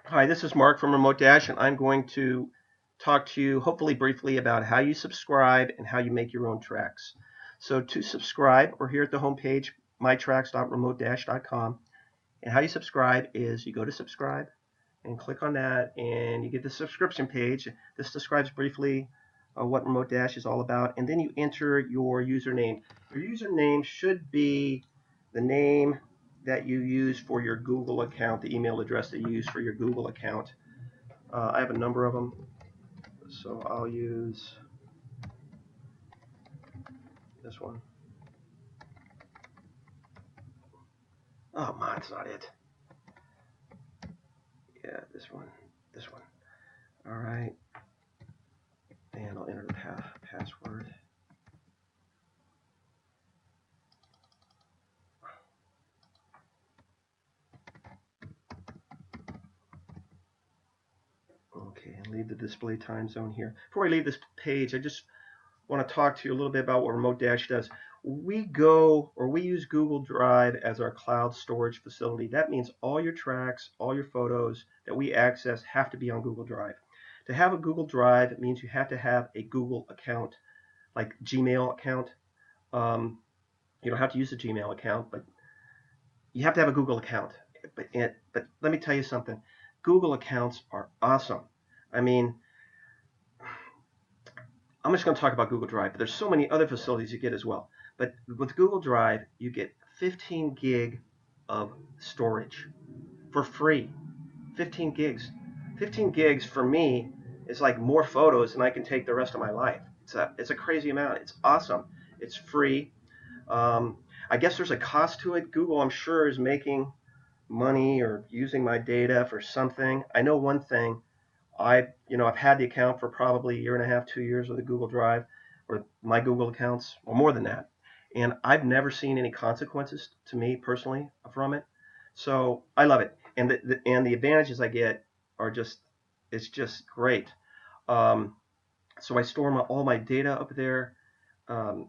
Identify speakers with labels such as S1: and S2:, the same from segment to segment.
S1: Hi, this is Mark from Remote Dash, and I'm going to talk to you, hopefully briefly, about how you subscribe and how you make your own tracks. So to subscribe, we're here at the homepage, mytracks.remote-.com. And how you subscribe is you go to subscribe and click on that, and you get the subscription page. This describes briefly what Remote Dash is all about, and then you enter your username. Your username should be the name that you use for your Google account, the email address that you use for your Google account. I have a number of them, so I'll use this one. Oh, mine's not it. Yeah, this one. This one. All right, and I'll enter the password. Okay, and leave the display time zone here. Before I leave this page, I just want to talk to you a little bit about what Remote Dash does. We use Google Drive as our cloud storage facility. That means all your tracks, all your photos that we access have to be on Google Drive. To have a Google Drive, it means you have to have a Google account, like Gmail account. Um, you don't have to use a Gmail account, but you have to have a Google account. But let me tell you something. Google accounts are awesome. I mean, I'm just going to talk about Google Drive, but there's so many other facilities you get as well. But with Google Drive, you get 15 gig of storage for free. 15 gigs. 15 gigs for me is like more photos than I can take the rest of my life. It's a crazy amount. It's awesome. It's free. Um, I guess there's a cost to it. Google, I'm sure, is making money or using my data for something. I know one thing. I've had the account for probably a year and a half, 2 years with the Google Drive or my Google accounts, or more than that. And I've never seen any consequences to me personally from it. So I love it. And the advantages I get are it's just great. Um, so I store all my data up there. Um,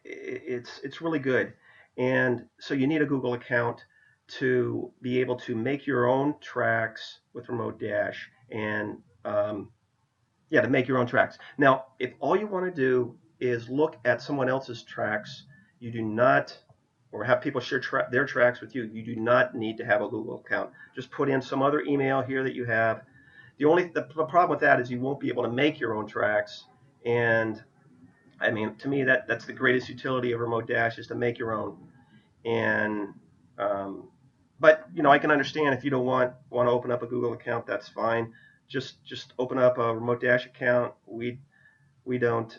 S1: it's really good. And so you need a Google account to be able to make your own tracks with Remote Dash and yeah, to make your own tracks. Now, if all you want to do is look at someone else's tracks, you do not, or have people share their tracks with you, you do not need to have a Google account. Just put in some other email here that you have. The problem with that is you won't be able to make your own tracks. And I mean, to me, that's the greatest utility of Remote Dash is to make your own. And um, but I can understand if you don't want to open up a Google account, that's fine. Just open up a Remote Dash account. We don't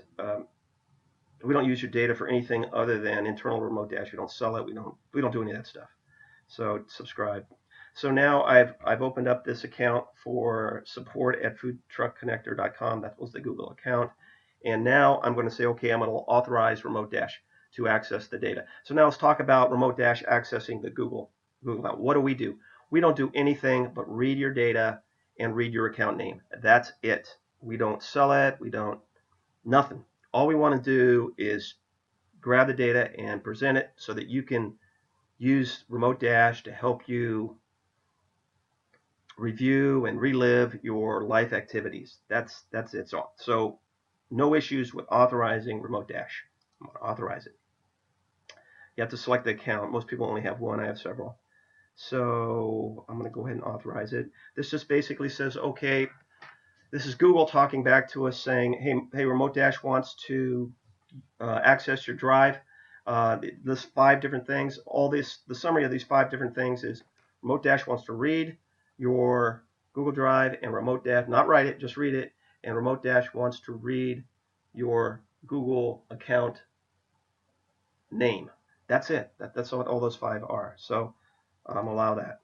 S1: we don't use your data for anything other than internal Remote Dash. We don't sell it. We don't do any of that stuff. So subscribe. So now I've opened up this account for support at foodtruckconnector.com. That was the Google account. And now I'm going to say, okay, I'm going to authorize Remote Dash to access the data. So now let's talk about Remote Dash accessing the Google account. What do? We don't do anything but read your data and read your account name. That's it. We don't sell it. We don't nothing. All we want to do is grab the data and present it so that you can use Remote Dash to help you review and relive your life activities. That's it. So no issues with authorizing Remote Dash. I'm going to authorize it. You have to select the account. Most people only have one. I have several. So I'm going to go ahead and authorize it. This just basically says, okay, this is Google talking back to us saying, hey, Remote Dash wants to access your drive. This 5 different things. The summary of these 5 different things is Remote Dash wants to read your Google Drive, and Remote Dash, not write it, just read it, and Remote Dash wants to read your Google account name. That's it. That's what all those 5 are. So allow that.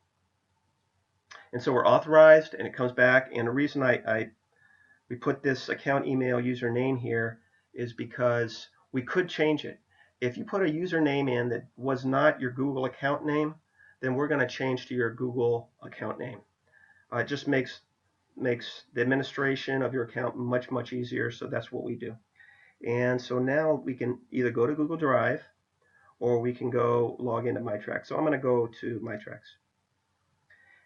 S1: And so we're authorized, and it comes back. And the reason we put this account email username here is because we could change it. If you put a username in that was not your Google account name, then we're going to change to your Google account name. It just makes the administration of your account much easier, so that's what we do. And so now we can either go to Google Drive or we can go log into MyTrax. So I'm going to go to MyTrax.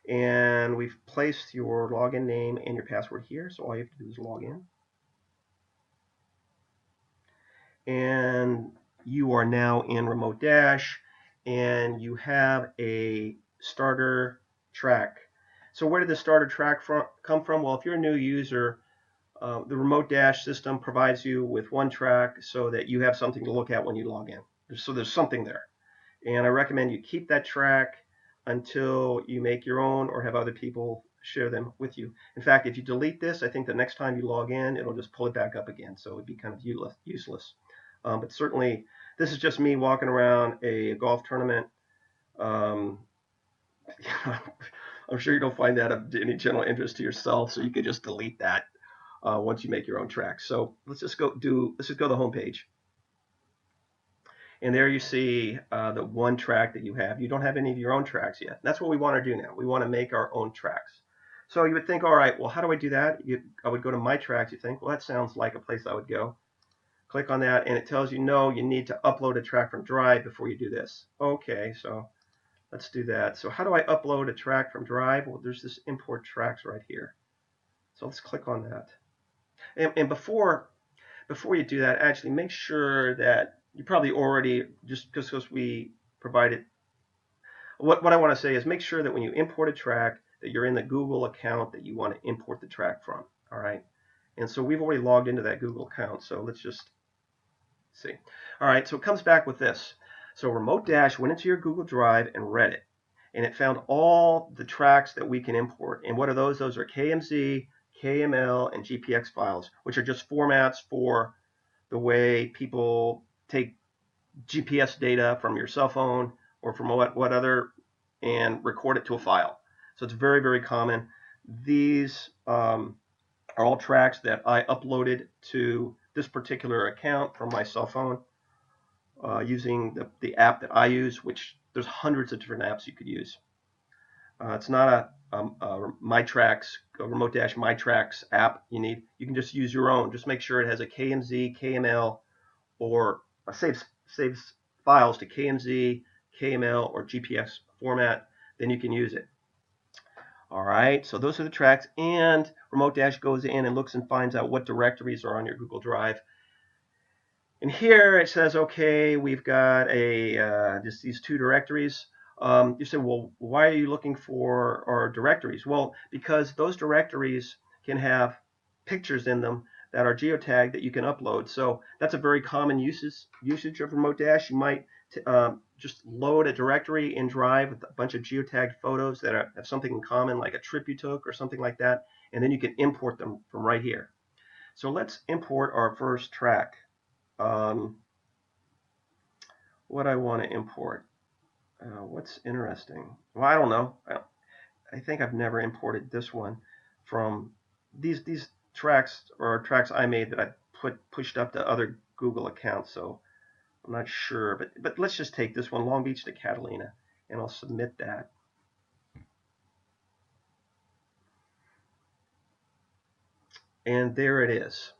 S1: And we've placed your login name and your password here. So all you have to do is log in. And you are now in Remote Dash, and you have a starter track. So where did the starter track come from? Well, if you're a new user, the Remote Dash system provides you with one track so that you have something to look at when you log in. So there's something there. And I recommend you keep that track until you make your own or have other people share them with you. In fact, if you delete this, I think the next time you log in, it'll just pull it back up again. So it'd be kind of useless. But certainly, this is just me walking around a golf tournament. Um, I'm sure you don't find that of any general interest to yourself, so you could just delete that once you make your own tracks. So let's just go to the home page. And there you see the one track that you have. You don't have any of your own tracks yet. That's what we want to do now. We want to make our own tracks. So you would think, all right, well, how do I do that? I would go to My Tracks. You think, well, that sounds like a place I would go. Click on that, and it tells you, no, you need to upload a track from Drive before you do this. Okay, so let's do that. So how do I upload a track from Drive? Well, there's this Import Tracks right here. So let's click on that. And before you do that, actually make sure that you probably already, just because we provided, what I want to say is make sure that when you import a track that you're in the Google account that you want to import the track from. All right. And so we've already logged into that Google account. So let's just see. All right. So it comes back with this. So Remote Dash went into your Google Drive and read it. And it found all the tracks that we can import. And what are those? Those are KMZ, KML, and GPX files, which are just formats for the way people take GPS data from your cell phone or from what other and record it to a file. So it's very, very common. These are all tracks that I uploaded to this particular account from my cell phone using the app that I use, which there's hundreds of different apps you could use. It's not a My Tracks, a Remote Dash My Tracks app you need. You can just use your own. Just make sure it has a KMZ, KML, or saves files to KMZ, KML, or GPX format. Then you can use it. All right, so those are the tracks, and Remote Dash goes in and looks and finds out what directories are on your Google Drive. And here it says, okay, we've got just these two directories. You say, well, why are you looking for our directories? Well, because those directories can have pictures in them that are geotagged that you can upload. So that's a very common usage of Remote Dash. You might just load a directory in Drive with a bunch of geotagged photos that have something in common, like a trip you took or something like that, and then you can import them from right here. So let's import our first track. What I want to import. What's interesting? Well, I don't know. I think I've never imported this one from these tracks or tracks I made that I pushed up to other Google accounts. So I'm not sure, but let's just take this one, Long Beach to Catalina, and I'll submit that. And there it is.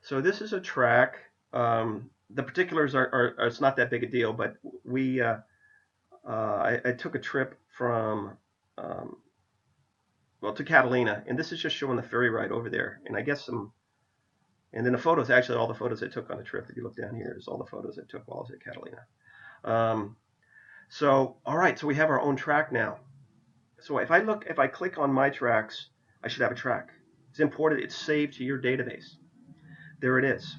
S1: So this is a track. The particulars are it's not that big a deal, but I took a trip from to Catalina, and this is just showing the ferry ride over there, and I guess and then the photos, actually all the photos I took on the trip. If you look down here, is all the photos I took while I was at Catalina. So all right, so we have our own track now. So if I click on My Tracks, I should have a track. It's imported, it's saved to your database. There it is.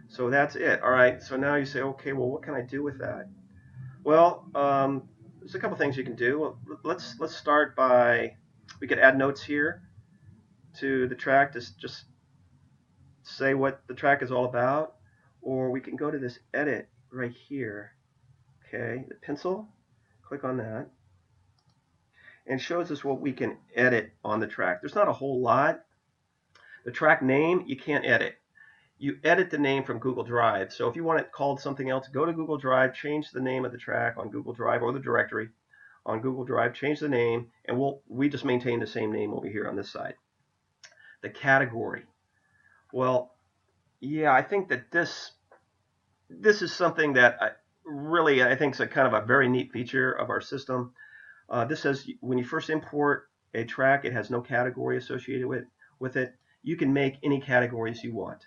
S1: So that's it. All right, so now you say, okay, well, what can I do with that? Well, there's a couple things you can do. Well, let's start by, we could add notes here to the track to just say what the track is all about, or we can go to this edit right here. Okay, the pencil, click on that, and shows us what we can edit on the track. There's not a whole lot. The track name, you can't edit. You edit the name from Google Drive. So if you want it called something else, go to Google Drive, change the name of the track on Google Drive or the directory on Google Drive, change the name, and we just maintain the same name over here on this side. The category. Well, yeah, I think that this is something that I think is a kind of a very neat feature of our system. This says when you first import a track, it has no category associated with it. You can make any categories you want.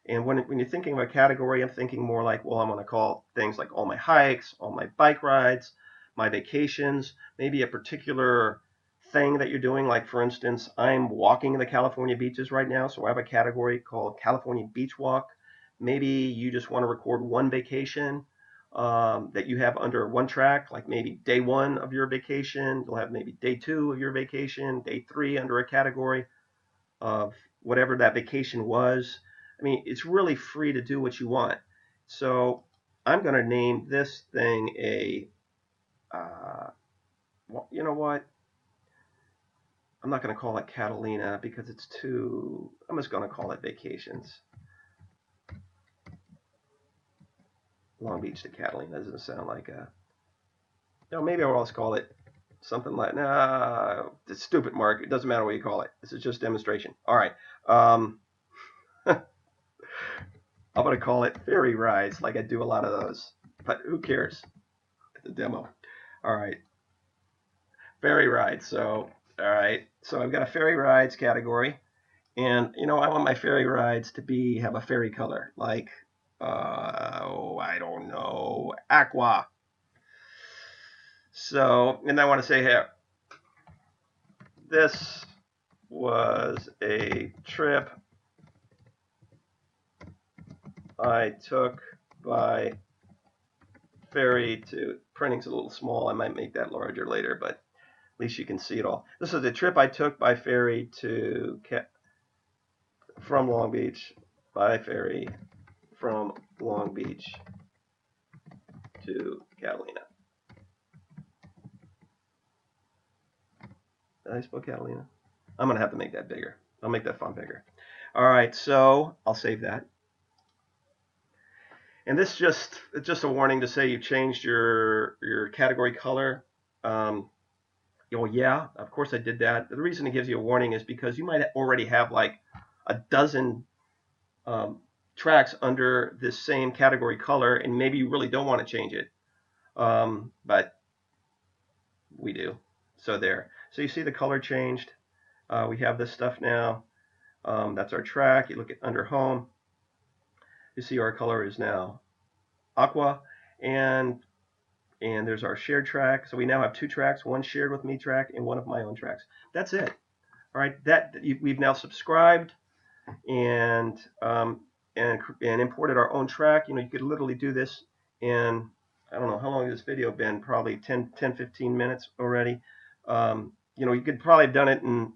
S1: And when you're thinking of a category, I'm thinking more like, well, I'm going to call things like all my hikes, all my bike rides, my vacations, maybe a particular thing that you're doing. Like, for instance, I'm walking the California beaches right now, so I have a category called California Beach Walk. Maybe you just want to record one vacation that you have under one track, like maybe day one of your vacation. You'll have maybe day two of your vacation, day three under a category of whatever that vacation was. I mean, it's really free to do what you want. So I'm going to name this thing a, well, you know what? I'm not going to call it Catalina because it's too, I'm just going to call it Vacations. Long Beach to Catalina doesn't sound like a, no, maybe I'll also call it something like, nah, it's stupid, Mark. It doesn't matter what you call it. This is just demonstration. All right. I'm going to call it Ferry Rides, like I do a lot of those. But who cares? It's a demo. All right. Ferry rides. So, all right. So I've got a ferry rides category. And, I want my ferry rides to have a fairy color. Like, I don't know, aqua. So, and I want to say here, this was a trip I took by ferry to, printing's a little small. I might make that larger later, but at least you can see it all. This is a trip I took by ferry from Long Beach, by ferry from Long Beach to Catalina. Did I spell Catalina? I'm going to have to make that bigger. I'll make that font bigger. All right, so I'll save that. And this just a warning to say you changed your category color. Yeah, of course I did that. The reason it gives you a warning is because you might already have like a dozen tracks under this same category color, and maybe you really don't want to change it. But we do. So there. So you see the color changed. We have this stuff now. That's our track. You look at under home. You see our color is now aqua, and there's our shared track. So we now have two tracks, one shared with me track and one of my own tracks. That's it. All right. We've now subscribed and imported our own track. You could literally do this in, I don't know how long has this video been, probably 10-15 minutes already. You could probably have done it in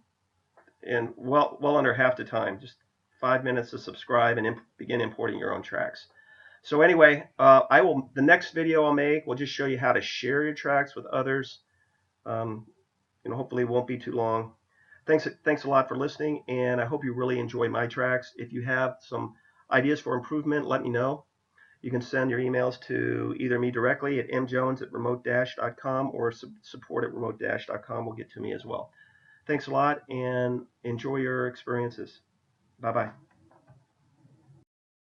S1: well under half the time, just 5 minutes to subscribe and begin importing your own tracks. So anyway, the next video I'll make will just show you how to share your tracks with others. Hopefully it won't be too long. Thanks a lot for listening, and I hope you really enjoy my tracks. If you have some ideas for improvement, let me know. You can send your emails to either me directly at mjones@remote-.com or support@remote-.com will get to me as well. Thanks a lot, and enjoy your experiences. Bye-bye.